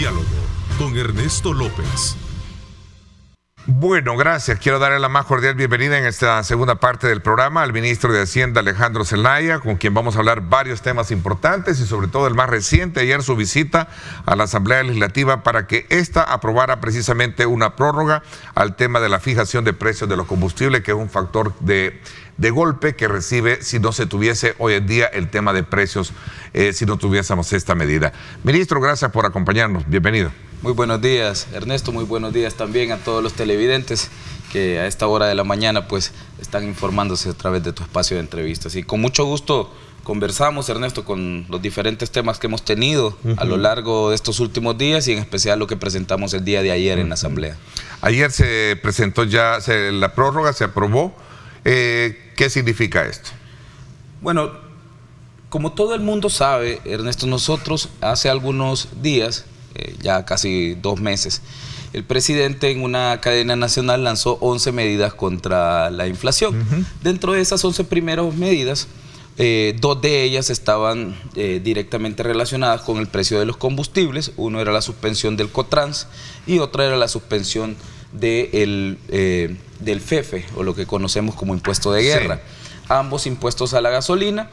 Diálogo con Ernesto López. Bueno, gracias. Quiero darle la más cordial bienvenida en esta segunda parte del programa al ministro de Hacienda, Alejandro Zelaya, con quien vamos a hablar varios temas importantes y sobre todo el más reciente, ayer su visita a la Asamblea Legislativa para que ésta aprobara precisamente una prórroga al tema de la fijación de precios de los combustibles, que es un factor de golpe que recibe si no se tuviese hoy en día el tema de precios, si no tuviésemos esta medida. Ministro, gracias por acompañarnos. Bienvenido. Muy buenos días, Ernesto. Muy buenos días también a todos los televidentes que a esta hora de la mañana pues están informándose a través de tu espacio de entrevistas. Y con mucho gusto conversamos, Ernesto, con los diferentes temas que hemos tenido a lo largo de estos últimos días y en especial lo que presentamos el día de ayer en la Asamblea. Ayer se presentó ya la prórroga, se aprobó. ¿Qué significa esto? Bueno, como todo el mundo sabe, Ernesto, nosotros hace algunos días, ya casi 2 meses, el presidente en una cadena nacional lanzó 11 medidas contra la inflación. Dentro de esas 11 primeras medidas, 2 de ellas estaban directamente relacionadas con el precio de los combustibles. Uno era la suspensión del Cotrans y otra era la suspensión del FEFE, o lo que conocemos como impuesto de guerra. Sí. Ambos impuestos a la gasolina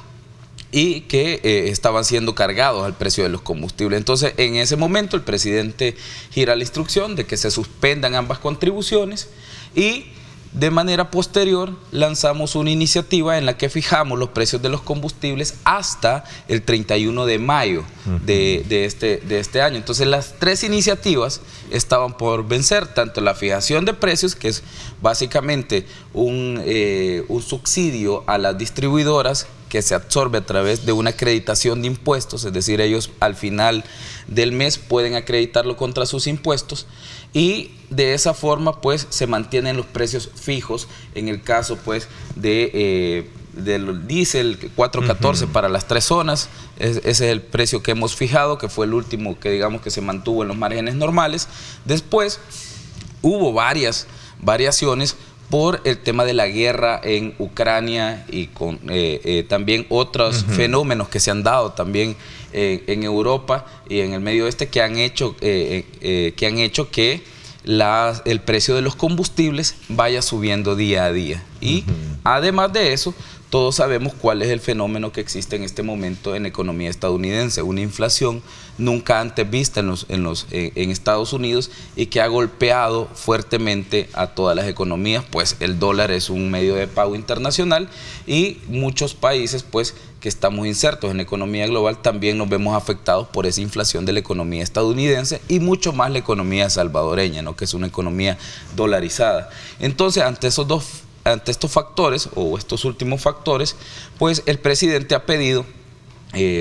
y que estaban siendo cargados al precio de los combustibles. Entonces, en ese momento, el presidente gira la instrucción de que se suspendan ambas contribuciones y de manera posterior lanzamos una iniciativa en la que fijamos los precios de los combustibles hasta el 31 de mayo de este año. Entonces las 3 iniciativas estaban por vencer, tanto la fijación de precios, que es básicamente un subsidio a las distribuidoras que se absorbe a través de una acreditación de impuestos, es decir, ellos al final del mes pueden acreditarlo contra sus impuestos y de esa forma pues se mantienen los precios fijos. En el caso pues del diésel 4.14 para las 3 zonas, ese es el precio que hemos fijado, que fue el último que digamos que se mantuvo en los márgenes normales. Después hubo varias variaciones por el tema de la guerra en Ucrania y con también otros fenómenos que se han dado también en Europa y en el Medio Oeste que han hecho que el precio de los combustibles vaya subiendo día a día. Y además de eso, todos sabemos cuál es el fenómeno que existe en este momento en la economía estadounidense, una inflación nunca antes vista en Estados Unidos y que ha golpeado fuertemente a todas las economías, pues el dólar es un medio de pago internacional y muchos países pues que estamos insertos en la economía global también nos vemos afectados por esa inflación de la economía estadounidense y mucho más la economía salvadoreña, ¿no? Que es una economía dolarizada. Entonces, ante estos factores o estos últimos factores, pues el presidente ha pedido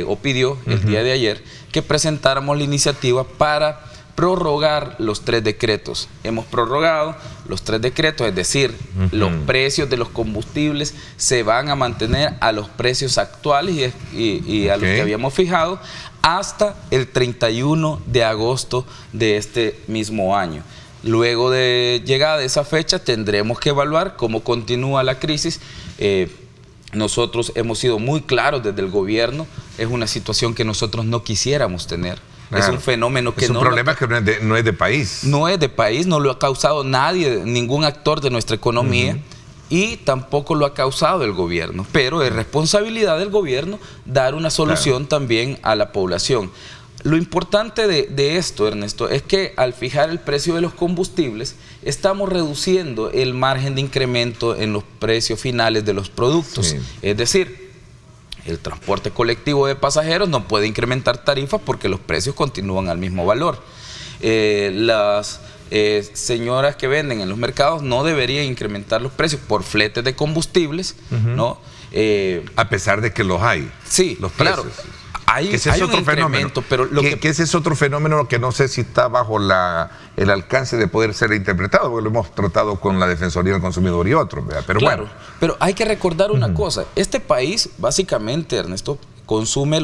o pidió el día de ayer que presentáramos la iniciativa para prorrogar los 3 decretos. Hemos prorrogado los 3 decretos, es decir, los precios de los combustibles se van a mantener a los precios actuales y a los que habíamos fijado hasta el 31 de agosto de este mismo año. Luego de llegada de esa fecha tendremos que evaluar cómo continúa la crisis. Nosotros hemos sido muy claros desde el gobierno, es una situación que nosotros no quisiéramos tener. Claro. Es un fenómeno que es un problema que no es de país. No es de país, no lo ha causado nadie, ningún actor de nuestra economía. Y tampoco lo ha causado el gobierno. Pero es responsabilidad del gobierno dar una solución también a la población. Lo importante de esto, Ernesto, es que al fijar el precio de los combustibles, estamos reduciendo el margen de incremento en los precios finales de los productos. Sí. Es decir, el transporte colectivo de pasajeros no puede incrementar tarifas porque los precios continúan al mismo valor. Las señoras que venden en los mercados no deberían incrementar los precios por fletes de combustibles, ¿no? A pesar de que los hay. Sí, los precios. Claro. Hay otro fenómeno, pero que ese es otro fenómeno que no sé si está bajo el alcance de poder ser interpretado, porque lo hemos tratado con la Defensoría del Consumidor y otros, ¿verdad? Pero claro, bueno. pero hay que recordar una cosa, este país, básicamente, Ernesto, consume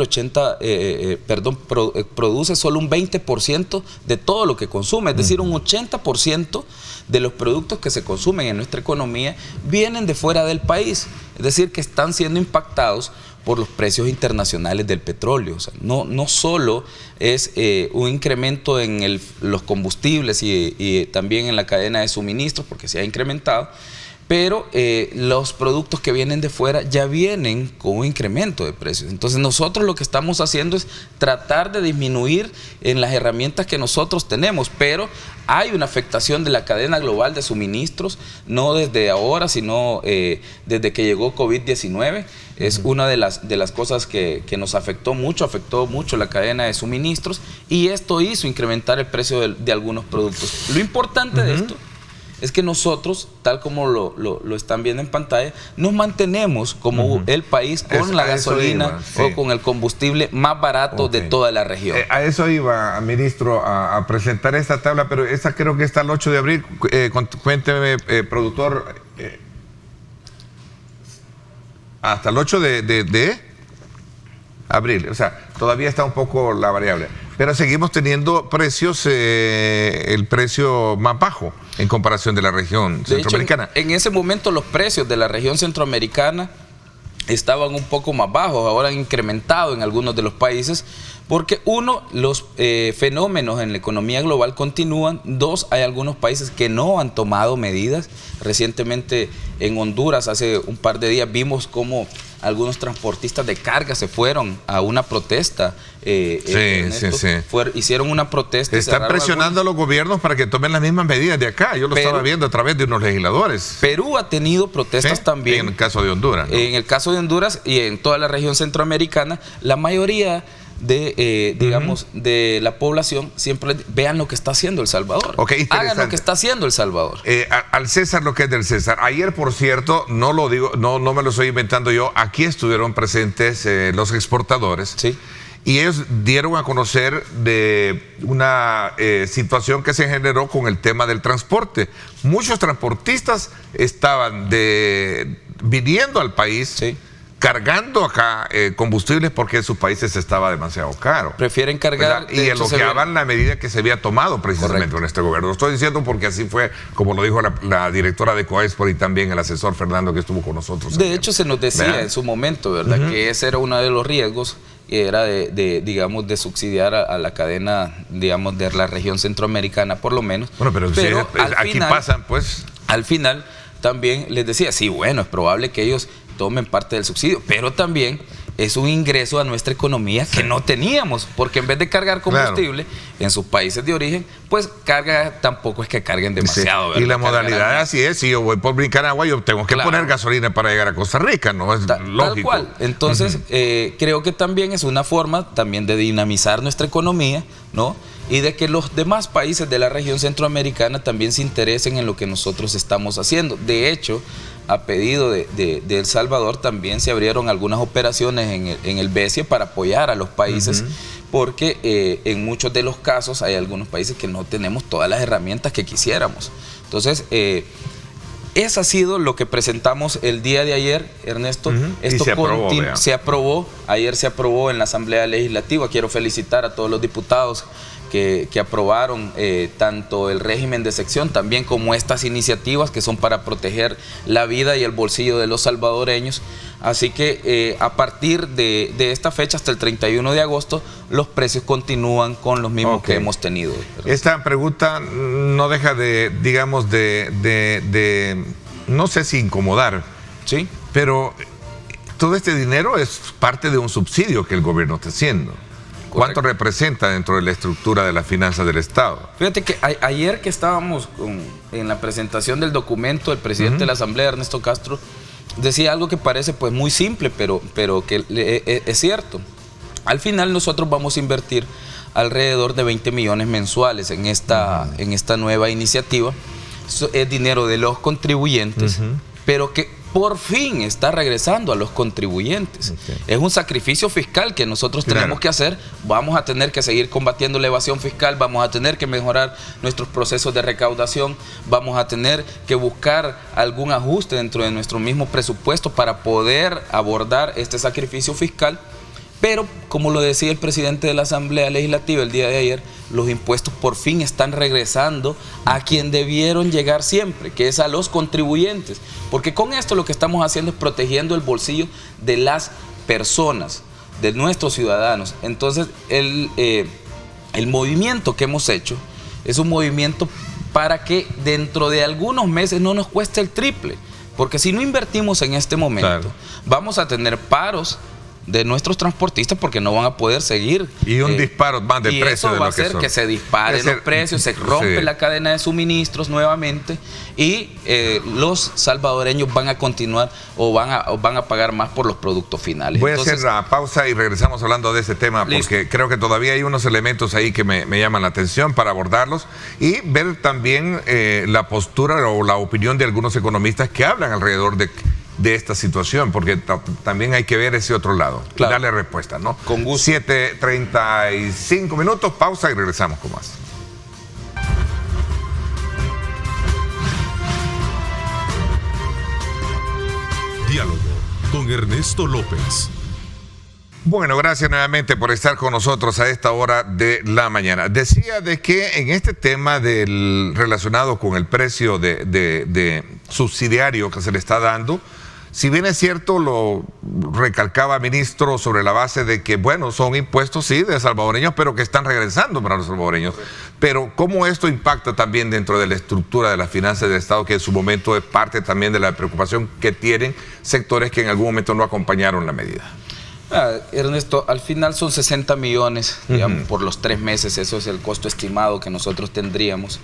produce solo un 20% de todo lo que consume, es decir, un 80% de los productos que se consumen en nuestra economía vienen de fuera del país, es decir, que están siendo impactados por los precios internacionales del petróleo. O sea, no solo es un incremento en los combustibles y también en la cadena de suministros, porque se ha incrementado, pero los productos que vienen de fuera ya vienen con un incremento de precios. Entonces nosotros lo que estamos haciendo es tratar de disminuir en las herramientas que nosotros tenemos, pero hay una afectación de la cadena global de suministros, no desde ahora, sino desde que llegó COVID-19. Es una de las cosas que nos afectó mucho la cadena de suministros, y esto hizo incrementar el precio de algunos productos. Lo importante de esto es que nosotros, tal como lo están viendo en pantalla, nos mantenemos como el país con la gasolina o con el combustible más barato de toda la región. A eso iba, ministro, a presentar esta tabla, pero esta creo que está el 8 de abril. Cuénteme, productor, hasta el 8 de abril, o sea, todavía está un poco la variable. Pero seguimos teniendo precios, el precio más bajo en comparación de la región centroamericana. De hecho, en ese momento los precios de la región centroamericana estaban un poco más bajos, ahora han incrementado en algunos de los países, porque uno, los fenómenos en la economía global continúan, dos, hay algunos países que no han tomado medidas. Recientemente en Honduras, hace un par de días, vimos cómo algunos transportistas de carga se fueron a una protesta. Hicieron una protesta. Están presionando a los gobiernos para que tomen las mismas medidas de acá. Yo lo estaba viendo a través de unos legisladores. Perú ha tenido protestas también. En el caso de Honduras, ¿no? En el caso de Honduras y en toda la región centroamericana, la mayoría de la población siempre vean lo que está haciendo El Salvador. Hagan lo que está haciendo El Salvador. Al César lo que es del César. Ayer, por cierto, no lo digo, no me lo estoy inventando yo, aquí estuvieron presentes los exportadores. Sí. Y ellos dieron a conocer de una situación que se generó con el tema del transporte. Muchos transportistas estaban viniendo al país, cargando acá combustibles porque en sus países estaba demasiado caro. Prefieren cargar. Y elogiaban la medida que se había tomado precisamente con este gobierno. Lo estoy diciendo porque así fue, como lo dijo la directora de Coexport y también el asesor Fernando que estuvo con nosotros. De hecho, se nos decía en su momento, ¿verdad? Que ese era uno de los riesgos, que era de subsidiar a la cadena, digamos, de la región centroamericana, por lo menos. Bueno, pero aquí final, pasan, pues. Al final, también les decía, sí, bueno, es probable que ellos tomen parte del subsidio, pero también es un ingreso a nuestra economía que no teníamos, porque en vez de cargar combustible en sus países de origen, pues tampoco es que carguen demasiado. Y la modalidad así es, si yo voy por Nicaragua, yo tengo que poner gasolina para llegar a Costa Rica, ¿no? Es lógico. Tal cual. Entonces, creo que también es una forma también de dinamizar nuestra economía, ¿no? Y de que los demás países de la región centroamericana también se interesen en lo que nosotros estamos haciendo. De hecho, a pedido de El Salvador también se abrieron algunas operaciones en el BESIE para apoyar a los países, porque en muchos de los casos hay algunos países que no tenemos todas las herramientas que quisiéramos. Entonces, eso ha sido lo que presentamos el día de ayer, Ernesto. Esto se aprobó, ayer se aprobó en la Asamblea Legislativa. Quiero felicitar a todos los diputados que aprobaron tanto el régimen de sección también como estas iniciativas que son para proteger la vida y el bolsillo de los salvadoreños. Así que a partir de esta fecha hasta el 31 de agosto los precios continúan con los mismos que hemos tenido. Esta pregunta no deja de, digamos, no sé si incomodar, ¿sí? Pero todo este dinero es parte de un subsidio que el gobierno está haciendo. ¿Cuánto representa dentro de la estructura de las finanzas del Estado? Fíjate que ayer que estábamos en la presentación del documento, el presidente de la Asamblea, Ernesto Castro, decía algo que parece pues muy simple, pero que es cierto. Al final nosotros vamos a invertir alrededor de 20 millones mensuales en esta nueva iniciativa. Es dinero de los contribuyentes, pero que por fin está regresando a los contribuyentes. Es un sacrificio fiscal que nosotros tenemos que hacer. Vamos a tener que seguir combatiendo la evasión fiscal, vamos a tener que mejorar nuestros procesos de recaudación, vamos a tener que buscar algún ajuste dentro de nuestro mismo presupuesto para poder abordar este sacrificio fiscal. Pero, como lo decía el presidente de la Asamblea Legislativa el día de ayer, los impuestos por fin están regresando a quien debieron llegar siempre, que es a los contribuyentes. Porque con esto lo que estamos haciendo es protegiendo el bolsillo de las personas, de nuestros ciudadanos. Entonces, el movimiento que hemos hecho es un movimiento para que dentro de algunos meses no nos cueste el triple. Porque si no invertimos en este momento, vamos a tener paros de nuestros transportistas porque no van a poder seguir. Y un disparo más de precios. Eso va a hacer que se disparen los precios, se rompe la cadena de suministros nuevamente y los salvadoreños van a continuar o van a pagar más por los productos finales. Voy a hacer la pausa y regresamos hablando de ese tema porque creo que todavía hay unos elementos ahí que me llaman la atención para abordarlos y ver también la postura o la opinión de algunos economistas que hablan alrededor de esta situación, porque también hay que ver ese otro lado y darle respuesta, ¿no? Con gusto. 7:35 minutos, pausa y regresamos con más. Diálogo con Ernesto López. Bueno, gracias nuevamente por estar con nosotros a esta hora de la mañana. Decía de que en este tema relacionado con el precio de subsidiario que se le está dando, si bien es cierto, lo recalcaba ministro sobre la base de que, bueno, son impuestos, sí, de salvadoreños, pero que están regresando para los salvadoreños. Pero ¿cómo esto impacta también dentro de la estructura de las finanzas del Estado, que en su momento es parte también de la preocupación que tienen sectores que en algún momento no acompañaron la medida? Ernesto, al final son 60 millones, digamos, por los 3 meses, eso es el costo estimado que nosotros tendríamos.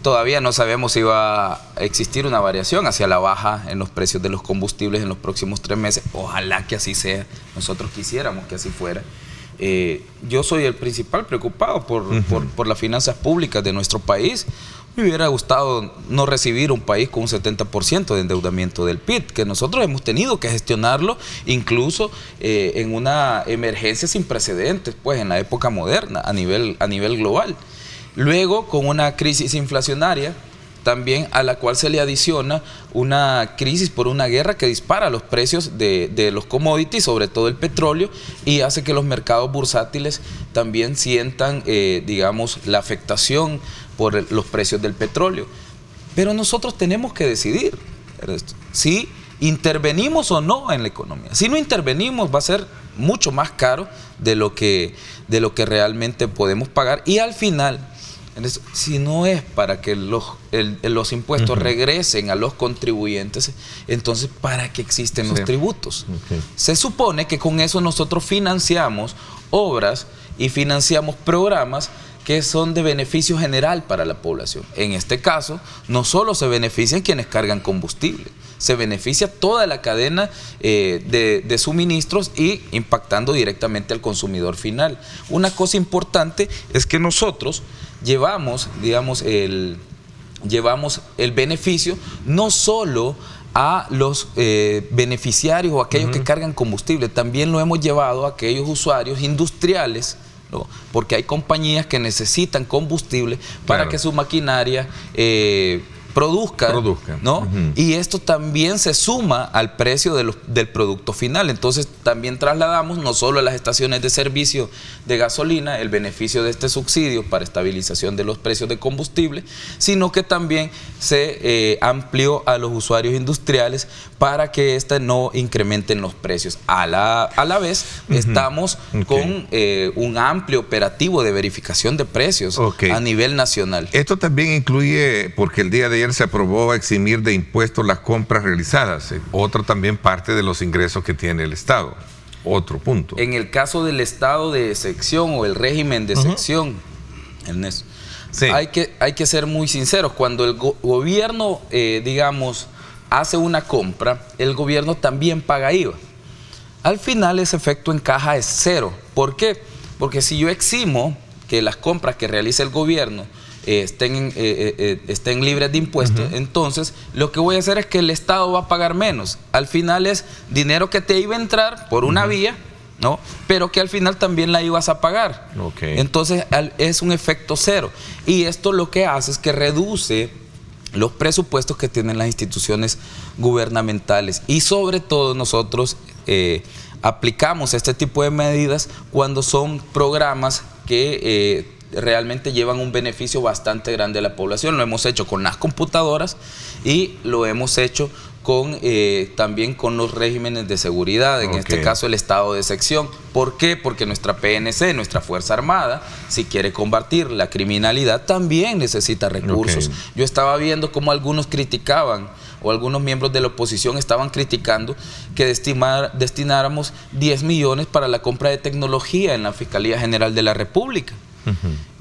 Todavía no sabemos si va a existir una variación hacia la baja en los precios de los combustibles en los próximos 3 meses. Ojalá que así sea, nosotros quisiéramos que así fuera. Yo soy el principal preocupado por las finanzas públicas de nuestro país. Me hubiera gustado no recibir un país con un 70% de endeudamiento del PIB, que nosotros hemos tenido que gestionarlo incluso en una emergencia sin precedentes, pues en la época moderna, a nivel global. Luego, con una crisis inflacionaria, también a la cual se le adiciona una crisis por una guerra que dispara los precios de los commodities, sobre todo el petróleo, y hace que los mercados bursátiles también sientan, digamos, la afectación por los precios del petróleo. Pero nosotros tenemos que decidir si intervenimos o no en la economía. Si no intervenimos, va a ser mucho más caro de lo que realmente podemos pagar, y al final, si no es para que los impuestos regresen a los contribuyentes, entonces ¿para qué existen los tributos? Se supone que con eso nosotros financiamos obras y financiamos programas que son de beneficio general para la población. En este caso, no solo se benefician quienes cargan combustible, se beneficia toda la cadena de suministros y impactando directamente al consumidor final. Una cosa importante es que nosotros llevamos, digamos, el beneficio no solo a los beneficiarios o aquellos que cargan combustible, también lo hemos llevado a aquellos usuarios industriales, ¿no? Porque hay compañías que necesitan combustible para que su maquinaria produzcan, ¿no? Y esto también se suma al precio del producto final. Entonces también trasladamos no solo a las estaciones de servicio de gasolina el beneficio de este subsidio para estabilización de los precios de combustible, sino que también se amplió a los usuarios industriales para que no incrementen los precios. A la vez estamos con un amplio operativo de verificación de precios a nivel nacional. Esto también incluye, porque el día de ayer se aprobó eximir de impuestos las compras realizadas, otra también parte de los ingresos que tiene el Estado, otro punto. En el caso del estado de excepción o el régimen de excepción, Ernesto, hay que ser muy sinceros. Cuando el gobierno, digamos, hace una compra, el gobierno también paga IVA. Al final ese efecto en caja es cero. ¿Por qué? Porque si yo eximo que las compras que realiza el gobierno estén libres de impuestos, entonces lo que voy a hacer es que el Estado va a pagar menos. Al final es dinero que te iba a entrar por una vía, ¿no? Pero que al final también la ibas a pagar. Entonces es un efecto cero. Y esto lo que hace es que reduce los presupuestos que tienen las instituciones gubernamentales. Y sobre todo nosotros aplicamos este tipo de medidas cuando son programas que realmente llevan un beneficio bastante grande a la población. Lo hemos hecho con las computadoras y lo hemos hecho con también con los regímenes de seguridad, en este caso el estado de excepción. ¿Por qué? Porque nuestra PNC, nuestra Fuerza Armada, si quiere combatir la criminalidad, también necesita recursos. Yo estaba viendo cómo algunos criticaban, o algunos miembros de la oposición estaban criticando que destináramos 10 millones para la compra de tecnología en la Fiscalía General de la República.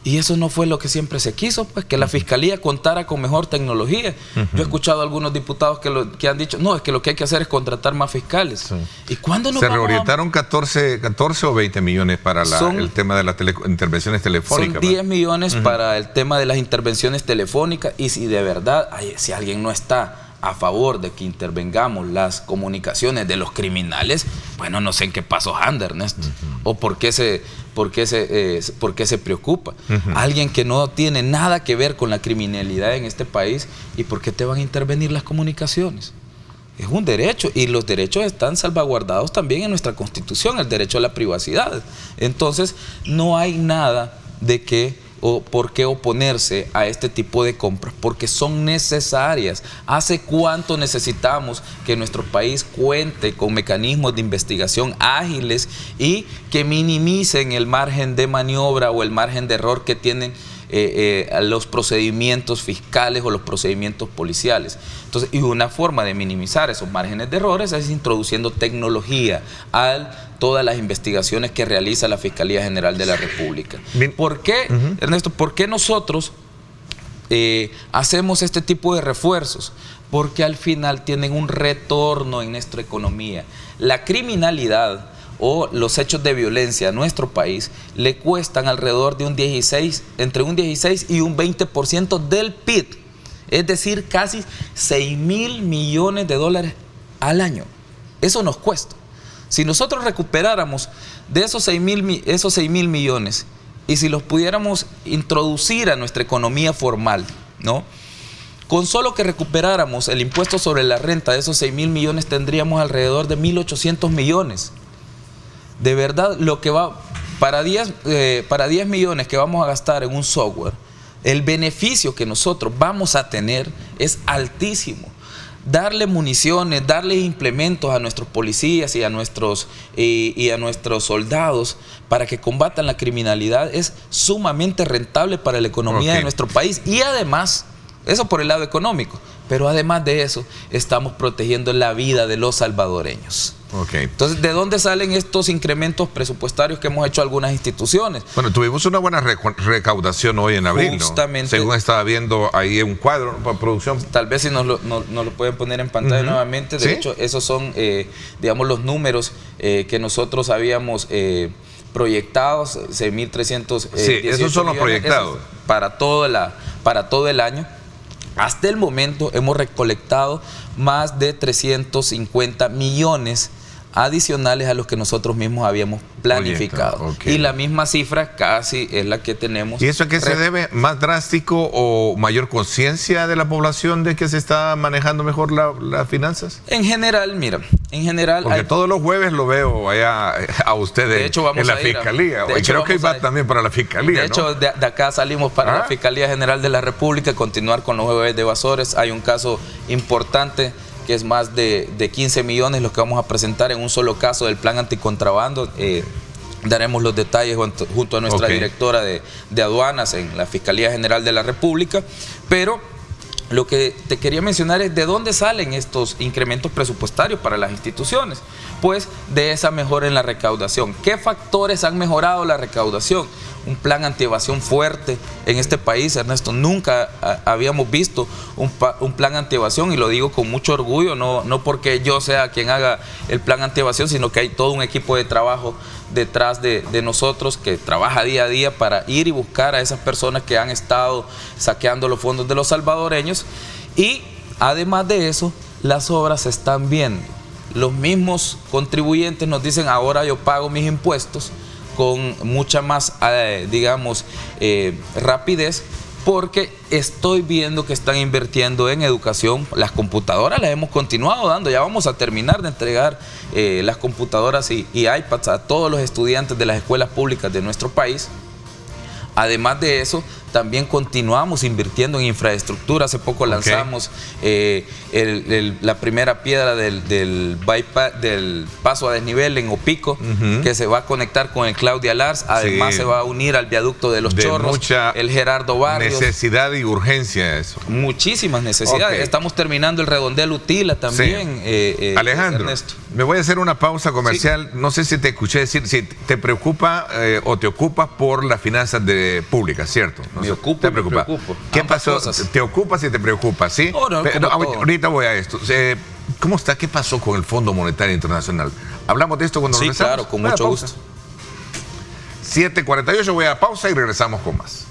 Y eso no fue lo que siempre se quiso, pues, que la Fiscalía contara con mejor tecnología. Yo he escuchado a algunos diputados que han dicho, no, es que lo que hay que hacer es contratar más fiscales. ¿Y cuándo nos se reorientaron 14 o 20 millones para el tema de las intervenciones telefónicas? Son 10 millones para el tema de las intervenciones telefónicas, y si de verdad, si alguien no está a favor de que intervengamos las comunicaciones de los criminales, bueno, no sé en qué pasos anda, Ernesto, o por qué se preocupa. Alguien que no tiene nada que ver con la criminalidad en este país, ¿y por qué te van a intervenir las comunicaciones? Es un derecho, y los derechos están salvaguardados también en nuestra Constitución, el derecho a la privacidad. Entonces, no hay nada de que o por qué oponerse a este tipo de compras, porque son necesarias. ¿Hace cuánto necesitamos que nuestro país cuente con mecanismos de investigación ágiles y que minimicen el margen de maniobra o el margen de error que tienen los procedimientos fiscales o los procedimientos policiales? Entonces, y una forma de minimizar esos márgenes de errores es introduciendo tecnología a todas las investigaciones que realiza la Fiscalía General de la República. ¿Por qué, Ernesto? ¿Por qué nosotros hacemos este tipo de refuerzos? Porque al final tienen un retorno en nuestra economía. La criminalidad o los hechos de violencia a nuestro país le cuestan alrededor de entre un 16 y un 20% del PIB, es decir, casi 6.000 millones de dólares al año. Eso nos cuesta. Si nosotros recuperáramos de esos 6.000 millones y si los pudiéramos introducir a nuestra economía formal, ¿no? Con solo que recuperáramos el impuesto sobre la renta de esos 6.000 millones, tendríamos alrededor de 1.800 millones. De verdad, lo que va para 10 millones que vamos a gastar en un software, el beneficio que nosotros vamos a tener es altísimo. Darle municiones, darle implementos a nuestros policías y a nuestros soldados para que combatan la criminalidad es sumamente rentable para la economía de nuestro país. Y además, eso por el lado económico, pero además de eso, estamos protegiendo la vida de los salvadoreños. Entonces, ¿de dónde salen estos incrementos presupuestarios que hemos hecho algunas instituciones? Bueno, tuvimos una buena recaudación hoy en abril, justamente, ¿no? Según estaba viendo ahí un cuadro, ¿no? Producción. Tal vez si nos lo pueden poner en pantalla nuevamente. De hecho, esos son, digamos, los números que nosotros habíamos proyectados, 6.300 sí, esos son los proyectados. Para todo el año. Hasta el momento hemos recolectado más de 350 millones adicionales a los que nosotros mismos habíamos planificado. Y la misma cifra casi es la que tenemos. ¿Y eso a qué se debe? ¿Más drástico o mayor conciencia de la población de que se está manejando mejor las finanzas? En general, mira, porque todos los jueves lo veo allá a ustedes, de hecho, vamos en la Fiscalía. Y creo que va también para la Fiscalía, de hecho, de acá salimos para la Fiscalía General de la República, continuar con los jueves de evasores. Hay un caso importante que es más de 15 millones los que vamos a presentar en un solo caso del plan anticontrabando. Daremos los detalles junto a nuestra directora de aduanas en la Fiscalía General de la República, pero lo que te quería mencionar es de dónde salen estos incrementos presupuestarios para las instituciones. Pues de esa mejora en la recaudación. ¿Qué factores han mejorado la recaudación? Un plan antievasión fuerte en este país, Ernesto. Nunca habíamos visto un plan antievasión, y lo digo con mucho orgullo, no porque yo sea quien haga el plan antievasión, sino que hay todo un equipo de trabajo detrás de nosotros que trabaja día a día para ir y buscar a esas personas que han estado saqueando los fondos de los salvadoreños. Y además de eso, las obras se están viendo. Los mismos contribuyentes nos dicen: ahora yo pago mis impuestos con mucha más, digamos, rapidez, porque estoy viendo que están invirtiendo en educación. Las computadoras las hemos continuado dando, ya vamos a terminar de entregar las computadoras y iPads a todos los estudiantes de las escuelas públicas de nuestro país. Además de eso, también continuamos invirtiendo en infraestructura. Hace poco lanzamos la primera piedra del paso a desnivel en Opico, que se va a conectar con el Claudia Lars. Además se va a unir al viaducto de Los Chorros, el Gerardo Barrios. Necesidad y urgencia eso. Muchísimas necesidades. Estamos terminando el redondel Utila también. Alejandro, Ernesto, me voy a hacer una pausa comercial. No sé si te escuché decir, si te preocupa o te ocupas por las finanzas públicas, ¿cierto? Me ocupo, me preocupo. ¿Qué pasó? ¿Te ocupas y te preocupas, sí? Ahorita voy a esto. ¿Cómo está? ¿Qué pasó con el Fondo Monetario Internacional? ¿Hablamos de esto cuando regresamos? Sí, claro, con mucho gusto. 7:48, voy a pausa y regresamos con más.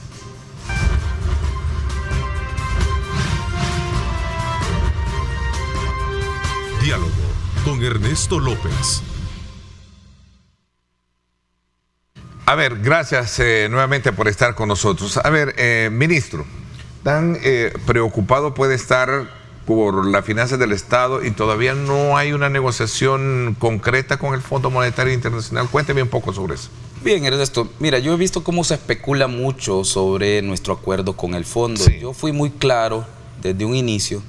Diálogo con Ernesto López. A ver, gracias nuevamente por estar con nosotros. A ver, ministro, ¿tan preocupado puede estar por las finanzas del Estado y todavía no hay una negociación concreta con el Fondo Monetario Internacional? Cuénteme un poco sobre eso. Bien, Ernesto, mira, yo he visto cómo se especula mucho sobre nuestro acuerdo con el fondo. Sí. Yo fui muy claro desde un inicio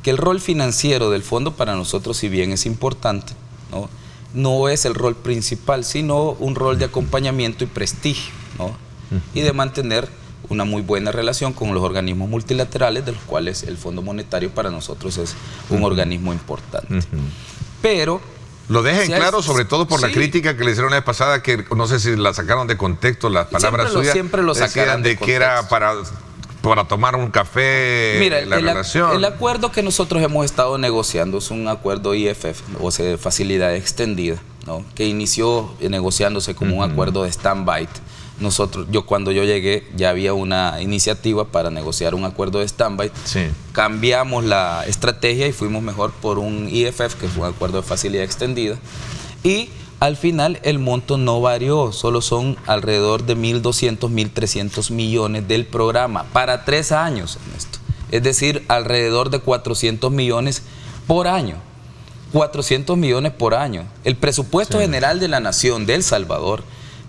que el rol financiero del fondo para nosotros, si bien es importante, no es el rol principal, sino un rol de acompañamiento y prestigio, y de mantener una muy buena relación con los organismos multilaterales, de los cuales el Fondo Monetario para nosotros es un organismo importante. Pero lo dejen claro, sobre todo por la crítica que le hicieron la vez pasada, que no sé si la sacaron de contexto, las palabras suyas. Siempre lo sacaron de que era para tomar un café. Mira, la relación. El acuerdo que nosotros hemos estado negociando es un acuerdo IFF, o sea, de facilidad extendida, que inició negociándose como un acuerdo de stand-by. Cuando yo llegué ya había una iniciativa para negociar un acuerdo de stand-by. Sí. Cambiamos la estrategia y fuimos mejor por un IFF, que fue un acuerdo de facilidad extendida. Y al final el monto no varió, solo son alrededor de 1.200, 1.300 millones del programa para 3 años, Ernesto. Es decir, alrededor de 400 millones por año. 400 millones por año. El presupuesto general de la Nación de El Salvador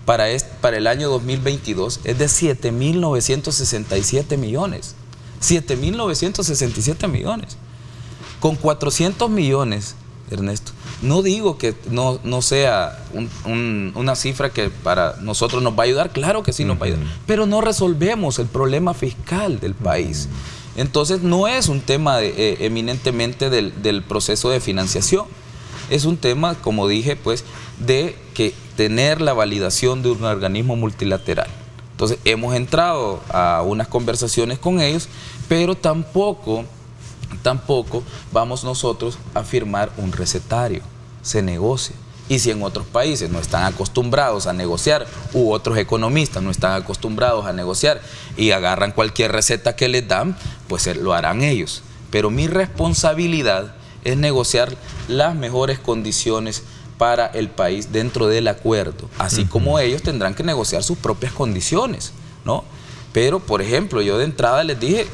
para el año 2022 es de 7.967 millones. 7.967 millones. Con 400 millones, Ernesto, no digo que no sea una cifra que para nosotros nos va a ayudar, claro que sí nos va a ayudar, pero no resolvemos el problema fiscal del país. Entonces no es un tema eminentemente del proceso de financiación, es un tema, como dije, pues, de que tener la validación de un organismo multilateral. Entonces hemos entrado a unas conversaciones con ellos, pero tampoco vamos nosotros a firmar un recetario. Se negocia. Y si en otros países no están acostumbrados a negociar, u otros economistas no están acostumbrados a negociar y agarran cualquier receta que les dan, pues lo harán ellos. Pero mi responsabilidad es negociar las mejores condiciones para el país dentro del acuerdo, así como ellos tendrán que negociar sus propias condiciones, Pero, por ejemplo, yo de entrada les dije,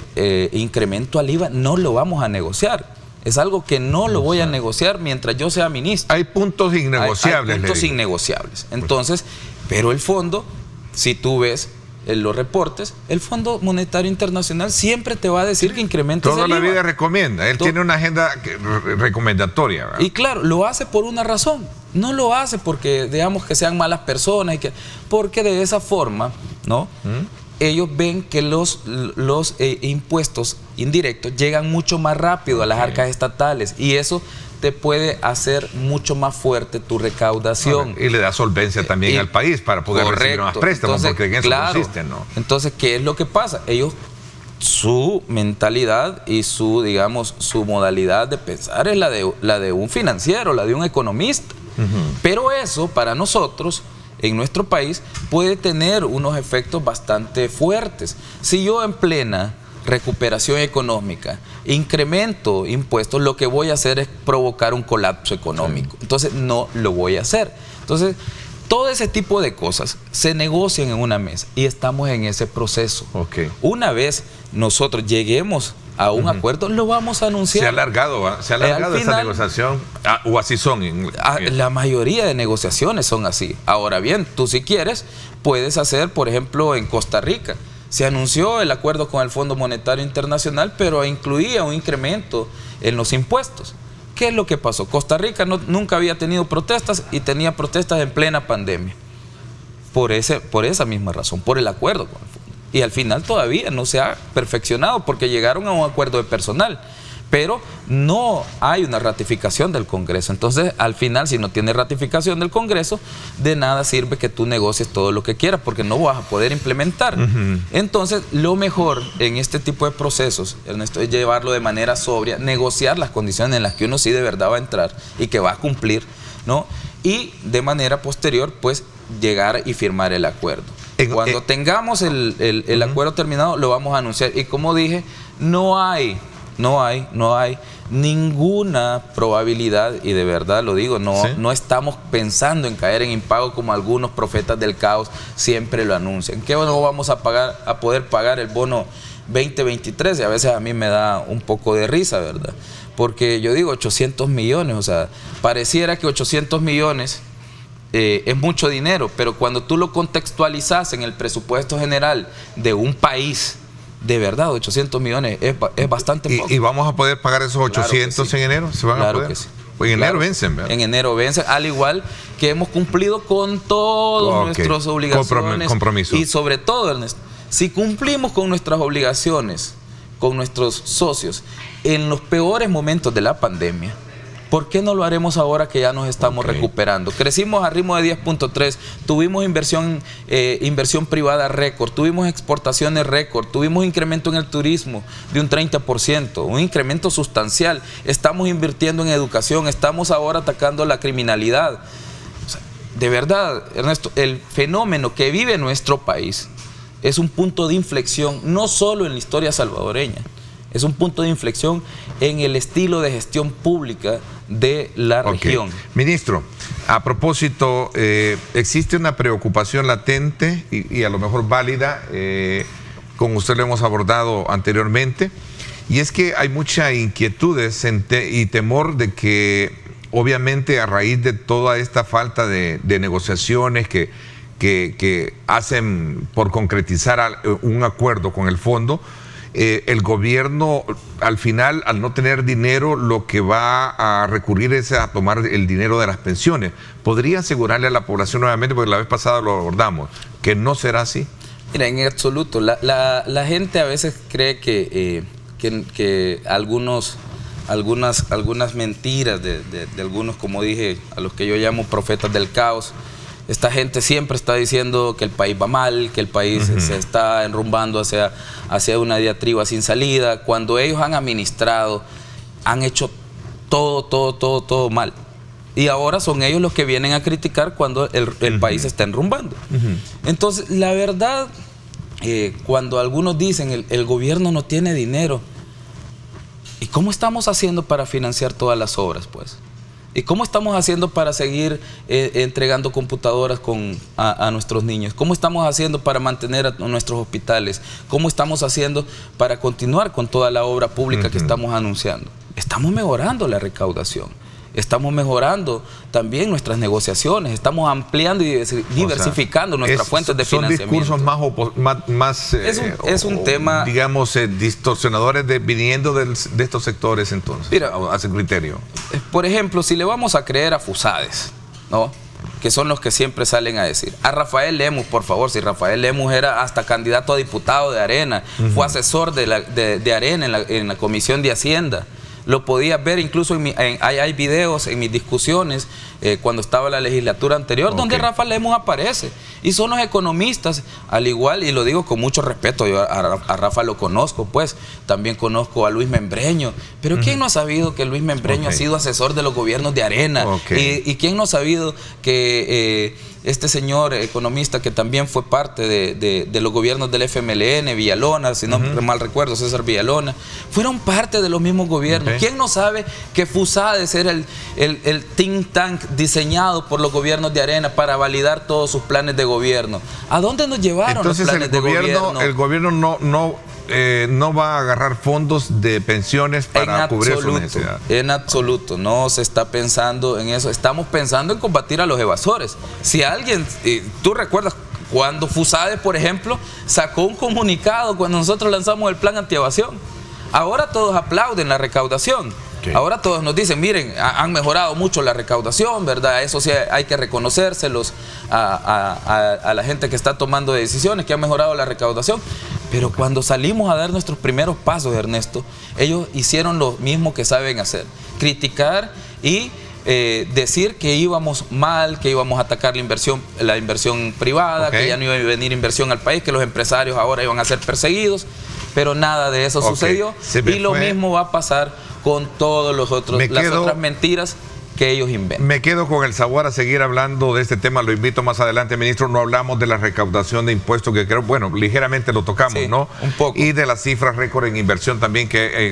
incremento al IVA no lo vamos a negociar. Es algo que no lo voy a negociar mientras yo sea ministro. Hay puntos innegociables. Hay puntos innegociables. Entonces, pero el fondo, si tú ves los reportes, el Fondo Monetario Internacional siempre te va a decir que incrementes el IVA. Toda la vida recomienda. Él tiene una agenda recomendatoria, ¿verdad? Y claro, lo hace por una razón. No lo hace porque, digamos, que sean malas personas, porque de esa forma, ellos ven que los impuestos indirectos llegan mucho más rápido a las arcas estatales y eso te puede hacer mucho más fuerte tu recaudación. Y le da solvencia también al país para poder recibir más préstamos, porque en eso consiste, Entonces, ¿qué es lo que pasa? Ellos, su mentalidad y su modalidad de pensar es la de un financiero, la de un economista. Pero eso, para nosotros, en nuestro país, puede tener unos efectos bastante fuertes. Si yo en plena recuperación económica incremento impuestos, lo que voy a hacer es provocar un colapso económico. Entonces no lo voy a hacer. Entonces todo ese tipo de cosas se negocian en una mesa y estamos en ese proceso. Okay. Una vez nosotros lleguemos a un acuerdo, lo vamos a anunciar. Se ha alargado esta negociación, o así son. La mayoría de negociaciones son así. Ahora bien, tú si quieres, puedes hacer, por ejemplo, en Costa Rica. Se anunció el acuerdo con el Fondo Monetario Internacional, pero incluía un incremento en los impuestos. ¿Qué es lo que pasó? Costa Rica nunca había tenido protestas y tenía protestas en plena pandemia. Por esa misma razón, por el acuerdo con el fondo. Y al final todavía no se ha perfeccionado porque llegaron a un acuerdo de personal. Pero no hay una ratificación del Congreso. Entonces, al final, si no tiene ratificación del Congreso, de nada sirve que tú negocies todo lo que quieras, porque no vas a poder implementar. Entonces, lo mejor en este tipo de procesos, Ernesto, es llevarlo de manera sobria, negociar las condiciones en las que uno sí de verdad va a entrar y que va a cumplir, ¿no? Y de manera posterior, pues, llegar y firmar el acuerdo. Cuando tengamos el acuerdo terminado, lo vamos a anunciar. Y como dije, no hay ninguna probabilidad, y de verdad lo digo, no estamos pensando en caer en impago como algunos profetas del caos siempre lo anuncian. ¿Qué no vamos a poder pagar el bono 2023? Y a veces a mí me da un poco de risa, ¿verdad? Porque yo digo 800 millones, o sea, pareciera que 800 millones es mucho dinero, pero cuando tú lo contextualizas en el presupuesto general de un país, de verdad, 800 millones es bastante poco. ¿Y vamos a poder pagar esos 800 en enero? ¿Se van a poder? Que sí. Pues en enero vencen, ¿verdad? En enero vencen, al igual que hemos cumplido con todas nuestras obligaciones. Compromiso. Y sobre todo, Ernesto, si cumplimos con nuestras obligaciones, con nuestros socios, en los peores momentos de la pandemia, ¿por qué no lo haremos ahora que ya nos estamos recuperando? Crecimos a ritmo de 10.3, tuvimos inversión privada récord, tuvimos exportaciones récord, tuvimos incremento en el turismo de un 30%, un incremento sustancial. Estamos invirtiendo en educación, estamos ahora atacando la criminalidad. O sea, de verdad, Ernesto, el fenómeno que vive nuestro país es un punto de inflexión, no solo en la historia salvadoreña, es un punto de inflexión en el estilo de gestión pública de la región. Ministro, a propósito, existe una preocupación latente y a lo mejor válida, como usted lo hemos abordado anteriormente, y es que hay mucha inquietudes y temor de que, obviamente, a raíz de toda esta falta de negociaciones que hacen por concretizar un acuerdo con el fondo, el gobierno al final, al no tener dinero, lo que va a recurrir es a tomar el dinero de las pensiones. ¿Podría asegurarle a la población nuevamente, porque la vez pasada lo abordamos, que no será así? Mira, en absoluto. La gente a veces cree que algunas mentiras de algunos, como dije, a los que yo llamo profetas del caos. Esta gente siempre está diciendo que el país va mal, que el país se está enrumbando hacia una diatriba sin salida, cuando ellos han administrado, han hecho todo mal. Y ahora son ellos los que vienen a criticar cuando el país se está enrumbando. Entonces, la verdad, cuando algunos dicen el gobierno no tiene dinero, ¿y cómo estamos haciendo para financiar todas las obras, pues? ¿Y cómo estamos haciendo para seguir entregando computadoras a nuestros niños? ¿Cómo estamos haciendo para mantener a nuestros hospitales? ¿Cómo estamos haciendo para continuar con toda la obra pública que estamos anunciando? Estamos mejorando la recaudación. Estamos mejorando también nuestras negociaciones, estamos ampliando y diversificando nuestras fuentes de financiamiento. Son discursos más es un tema, digamos, distorsionadores viniendo de estos sectores, entonces, mira, a ese criterio. Por ejemplo, si le vamos a creer a Fusades, ¿no?, que son los que siempre salen a decir, a Rafael Lemus, por favor, si Rafael Lemus era hasta candidato a diputado de Arena, fue asesor de Arena en la Comisión de Hacienda. Lo podías ver incluso hay videos en mis discusiones cuando estaba la legislatura anterior, donde Rafael Lemus aparece. Y son los economistas, al igual, y lo digo con mucho respeto, yo a Rafa lo conozco, pues, también conozco a Luis Membreño. Pero ¿quién no ha sabido que Luis Membreño ha sido asesor de los gobiernos de Arena? ¿Y quién no ha sabido que este señor economista, que también fue parte de los gobiernos del FMLN, Villalona, si no mal recuerdo, César Villalona, fueron parte de los mismos gobiernos? ¿Quién no sabe que Fusades era el think tank diseñado por los gobiernos de Arena para validar todos sus planes de gobierno. ¿A dónde nos llevaron entonces los planes de gobierno? El gobierno no va a agarrar fondos de pensiones para cubrir su necesidad. En absoluto, no se está pensando en eso. Estamos pensando en combatir a los evasores. Si alguien, tú recuerdas cuando FUSADE, por ejemplo, sacó un comunicado cuando nosotros lanzamos el plan antievasión. Ahora todos aplauden la recaudación. Okay. Ahora todos nos dicen, miren, han mejorado mucho la recaudación, ¿verdad? Eso sí hay que reconocérselos a la gente que está tomando decisiones, que han mejorado la recaudación. Pero cuando salimos a dar nuestros primeros pasos, Ernesto, ellos hicieron lo mismo que saben hacer. Criticar y decir que íbamos mal, que íbamos a atacar la inversión privada, okay, que ya no iba a venir inversión al país, que los empresarios ahora iban a ser perseguidos, pero nada de eso sucedió. Y lo mismo va a pasar con todos los otros, las otras mentiras que ellos inventan. Me quedo con el sabor a seguir hablando de este tema. Lo invito más adelante, ministro. No hablamos de la recaudación de impuestos, que creo, bueno, ligeramente lo tocamos, sí, ¿no? Un poco. Y de las cifras récord en inversión también, que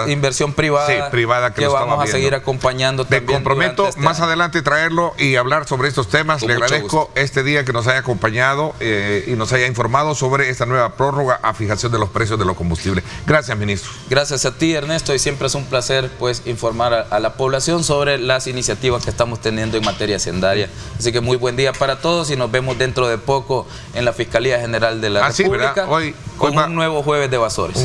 inversión privada, sí, privada que vamos a seguir acompañando también. Me comprometo más adelante traerlo y hablar sobre estos temas. Le agradezco este día que nos haya acompañado y nos haya informado sobre esta nueva prórroga a fijación de los precios de los combustibles. Gracias, ministro. Gracias a ti, Ernesto, y siempre es un placer pues informar a la población sobre las iniciativas que estamos teniendo en materia hacendaria. Así que muy buen día para todos y nos vemos dentro de poco en la Fiscalía General de la República con un nuevo Jueves de Evasores.